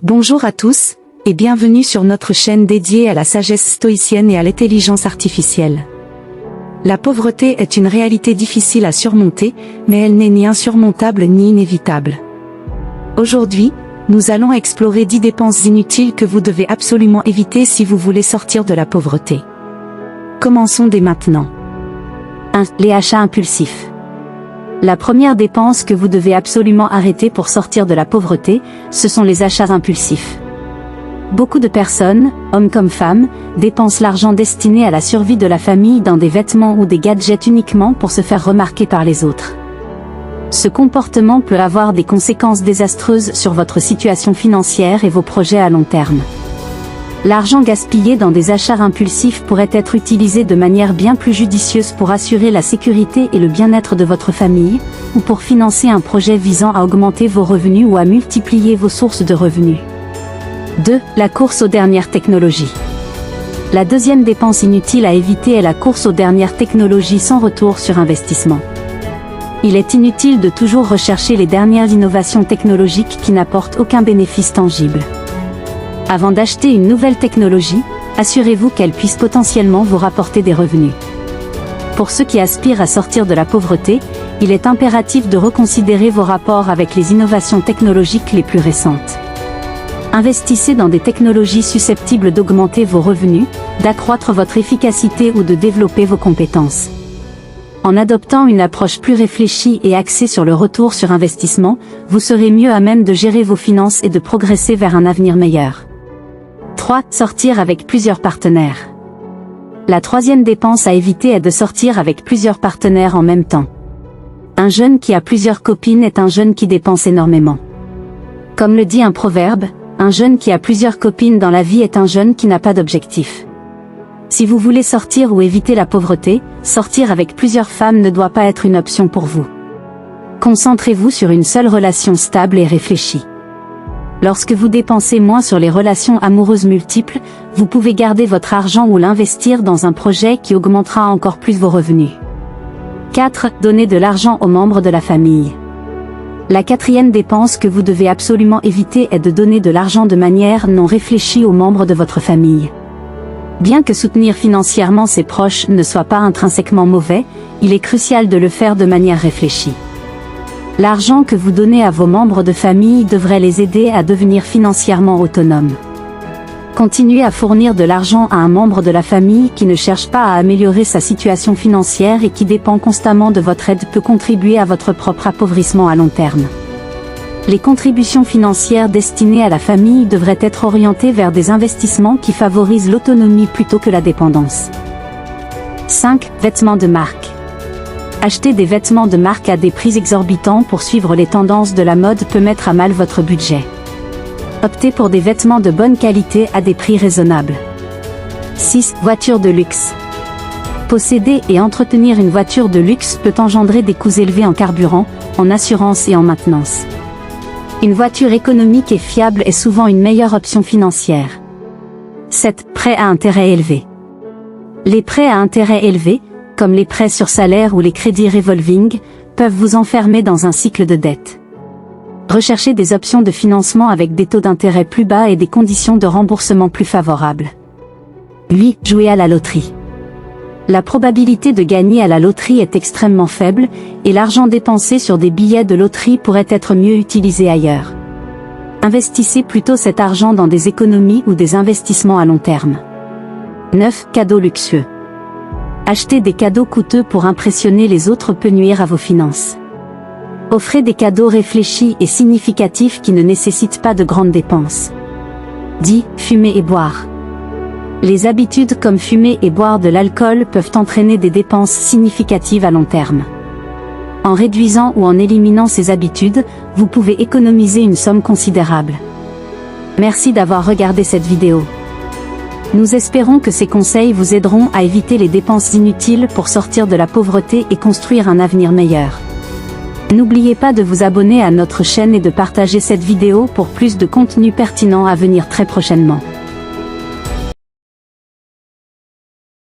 Bonjour à tous, et bienvenue sur notre chaîne dédiée à la sagesse stoïcienne et à l'intelligence artificielle. La pauvreté est une réalité difficile à surmonter, mais elle n'est ni insurmontable ni inévitable. Aujourd'hui, nous allons explorer 10 dépenses inutiles que vous devez absolument éviter si vous voulez sortir de la pauvreté. Commençons dès maintenant. 1. Les achats impulsifs. La première dépense que vous devez absolument arrêter pour sortir de la pauvreté, ce sont les achats impulsifs. Beaucoup de personnes, hommes comme femmes, dépensent l'argent destiné à la survie de la famille dans des vêtements ou des gadgets uniquement pour se faire remarquer par les autres. Ce comportement peut avoir des conséquences désastreuses sur votre situation financière et vos projets à long terme. L'argent gaspillé dans des achats impulsifs pourrait être utilisé de manière bien plus judicieuse pour assurer la sécurité et le bien-être de votre famille, ou pour financer un projet visant à augmenter vos revenus ou à multiplier vos sources de revenus. 2. La course aux dernières technologies. La deuxième dépense inutile à éviter est la course aux dernières technologies sans retour sur investissement. Il est inutile de toujours rechercher les dernières innovations technologiques qui n'apportent aucun bénéfice tangible. Avant d'acheter une nouvelle technologie, assurez-vous qu'elle puisse potentiellement vous rapporter des revenus. Pour ceux qui aspirent à sortir de la pauvreté, il est impératif de reconsidérer vos rapports avec les innovations technologiques les plus récentes. Investissez dans des technologies susceptibles d'augmenter vos revenus, d'accroître votre efficacité ou de développer vos compétences. En adoptant une approche plus réfléchie et axée sur le retour sur investissement, vous serez mieux à même de gérer vos finances et de progresser vers un avenir meilleur. 3. Sortir avec plusieurs partenaires. La troisième dépense à éviter est de sortir avec plusieurs partenaires en même temps. Un jeune qui a plusieurs copines est un jeune qui dépense énormément. Comme le dit un proverbe, un jeune qui a plusieurs copines dans la vie est un jeune qui n'a pas d'objectif. Si vous voulez sortir ou éviter la pauvreté, sortir avec plusieurs femmes ne doit pas être une option pour vous. Concentrez-vous sur une seule relation stable et réfléchie. Lorsque vous dépensez moins sur les relations amoureuses multiples, vous pouvez garder votre argent ou l'investir dans un projet qui augmentera encore plus vos revenus. 4. Donner de l'argent aux membres de la famille. La quatrième dépense que vous devez absolument éviter est de donner de l'argent de manière non réfléchie aux membres de votre famille. Bien que soutenir financièrement ses proches ne soit pas intrinsèquement mauvais, il est crucial de le faire de manière réfléchie. L'argent que vous donnez à vos membres de famille devrait les aider à devenir financièrement autonomes. Continuer à fournir de l'argent à un membre de la famille qui ne cherche pas à améliorer sa situation financière et qui dépend constamment de votre aide peut contribuer à votre propre appauvrissement à long terme. Les contributions financières destinées à la famille devraient être orientées vers des investissements qui favorisent l'autonomie plutôt que la dépendance. 5. Vêtements de marque. Acheter des vêtements de marque à des prix exorbitants pour suivre les tendances de la mode peut mettre à mal votre budget. Optez pour des vêtements de bonne qualité à des prix raisonnables. 6. Voiture de luxe. Posséder et entretenir une voiture de luxe peut engendrer des coûts élevés en carburant, en assurance et en maintenance. Une voiture économique et fiable est souvent une meilleure option financière. 7. Prêts à intérêt élevé. Les prêts à intérêt élevé, comme les prêts sur salaire ou les crédits revolving, peuvent vous enfermer dans un cycle de dette. Recherchez des options de financement avec des taux d'intérêt plus bas et des conditions de remboursement plus favorables. 8. Jouer à la loterie. La probabilité de gagner à la loterie est extrêmement faible, et l'argent dépensé sur des billets de loterie pourrait être mieux utilisé ailleurs. Investissez plutôt cet argent dans des économies ou des investissements à long terme. 9. Cadeaux luxueux. Acheter des cadeaux coûteux pour impressionner les autres peut nuire à vos finances. Offrez des cadeaux réfléchis et significatifs qui ne nécessitent pas de grandes dépenses. 10. Fumer et boire. Les habitudes comme fumer et boire de l'alcool peuvent entraîner des dépenses significatives à long terme. En réduisant ou en éliminant ces habitudes, vous pouvez économiser une somme considérable. Merci d'avoir regardé cette vidéo. Nous espérons que ces conseils vous aideront à éviter les dépenses inutiles pour sortir de la pauvreté et construire un avenir meilleur. N'oubliez pas de vous abonner à notre chaîne et de partager cette vidéo pour plus de contenu pertinent à venir très prochainement.